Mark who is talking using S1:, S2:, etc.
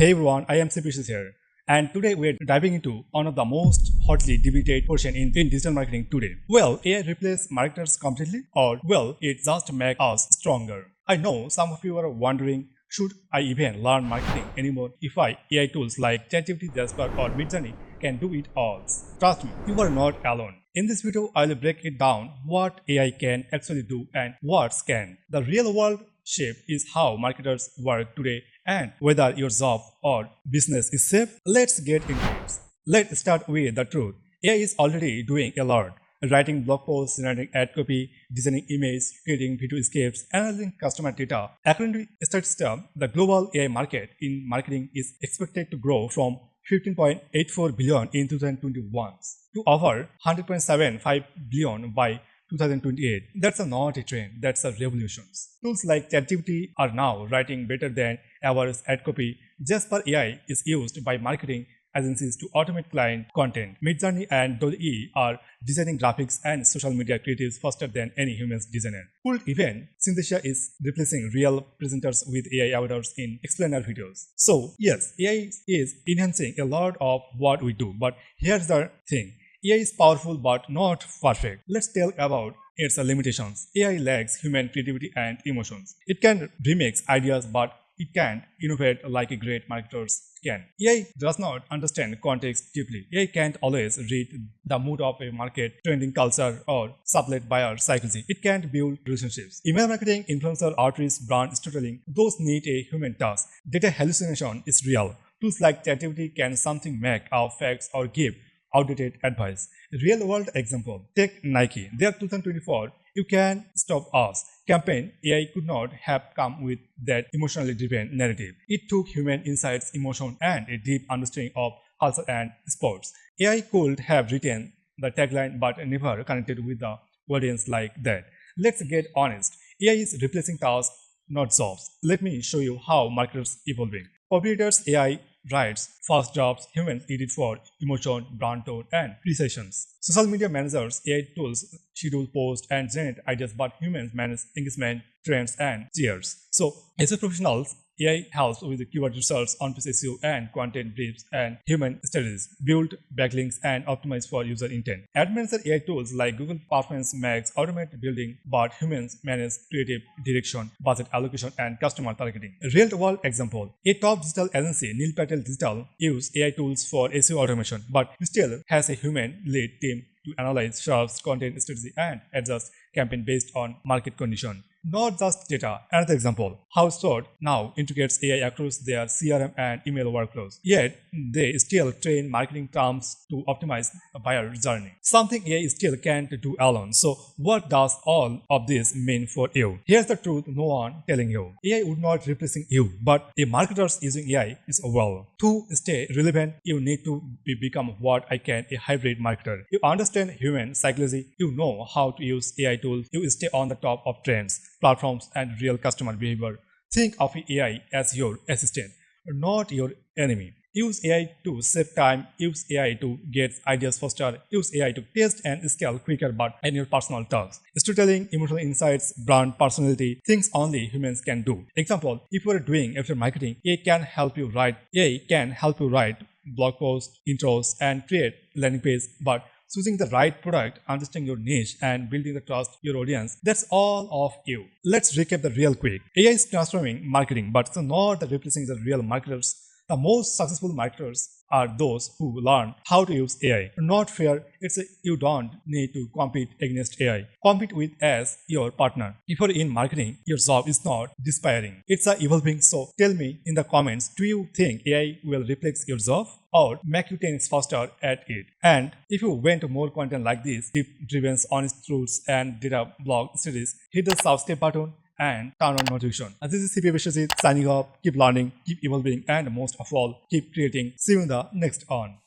S1: Hey everyone, I am Sipishis here, and today we are diving into one of the most hotly debated portion in digital marketing today. Will AI replace marketers completely, or will it just make us stronger? I know some of you are wondering, should I even learn marketing anymore if AI tools like ChatGPT, Jasper, or Midjourney can do it all? Trust me, you are not alone. In this video, I will break it down what AI can actually do and what can. The real world shift is how marketers work today and whether your job or business is safe. Let's get into it. Let's start with the truth. AI is already doing a lot. Writing blog posts, generating ad copy, designing images, creating video scripts, analyzing customer data. According to statistics, the global AI market in marketing is expected to grow from 15.84 billion in 2021 to over 100.75 billion by 2028. That's not a trend, that's a revolution. Tools like ChatGPT are now writing better than average ad copy. Jasper AI is used by marketing agencies to automate client content. Midjourney and Dolly are designing graphics and social media creatives faster than any human designer. Could even Synthesia is replacing real presenters with AI avatars in explainer videos. So yes, AI is enhancing a lot of what we do, but here's the thing. AI is powerful but not perfect. Let's tell about its limitations. AI lacks human creativity and emotions. It can remix ideas but it can't innovate like a great marketers can. AI does not understand context deeply. AI can't always read the mood of a market, trending culture, or sublet buyer psychology. It can't build relationships. Email marketing, influencer, outreach, brand storytelling, those need a human touch. Data hallucination is real. Tools like ChatGPT can something make out facts or give outdated advice. Real world example, take Nike. Their 2024 "You Can Stop Us" campaign. AI could not have come with that emotionally driven narrative. It took human insights, emotion, and a deep understanding of culture and sports. AI could have written the tagline but never connected with the audience like that. Let's get honest. AI is replacing tasks, not jobs. Let me show you how marketers evolving. Operators AI writes fast drafts, humans edit for emotion, brand tone, and precisions. Social media managers, AI tools schedule posts and generate ideas, but humans manage engagement, trends, and cheers. So, as a professionals, AI helps with the keyword research, on-page SEO, and content briefs, and human strategies, build backlinks, and optimize for user intent. Ad manager AI tools like Google Performance Max automate building, but humans manage creative direction, budget allocation, and customer targeting. Real-world example: a top digital agency, Neil Patel Digital, use AI tools for SEO automation, but still has a human lead team to analyze sharps, content strategy, and adjust campaign based on market condition. Not just data. Another example, HubSpot now integrates AI across their CRM and email workflows. Yet, they still train marketing terms to optimize a buyer journey. Something AI still can't do alone. So, what does all of this mean for you? Here's the truth no one telling you. AI would not replacing you, but a marketers using AI is well. To stay relevant, you need to become what I can, a hybrid marketer. You understand human psychology, you know how to use AI tools, you stay on the top of trends, platforms, and real customer behavior. Think of AI as your assistant, not your enemy. Use AI to save time, use AI to get ideas faster, use AI to test and scale quicker but in your personal tasks. Storytelling, emotional insights, brand personality, things only humans can do. Example, if you are doing after marketing, AI can help you write blog posts, intros, and create landing page, but choosing the right product, understanding your niche, and building the trust your audience, that's all of you. Let's recap the real quick. AI is transforming marketing, but it's not replacing the real marketers. The most successful marketers are those who learn how to use AI. Not fair, you don't need to compete against AI. Compete with as your partner. If you're in marketing, your job is not despairing. It's evolving. So tell me in the comments, do you think AI will replace your job or make you 10x faster at it? And if you want more content like this, deep-driven, honest truths, and data blog studies, hit the subscribe button and turn on notification. This is CP Vishwajit signing off. Keep learning, keep evolving, and most of all, keep creating. See you in the next on.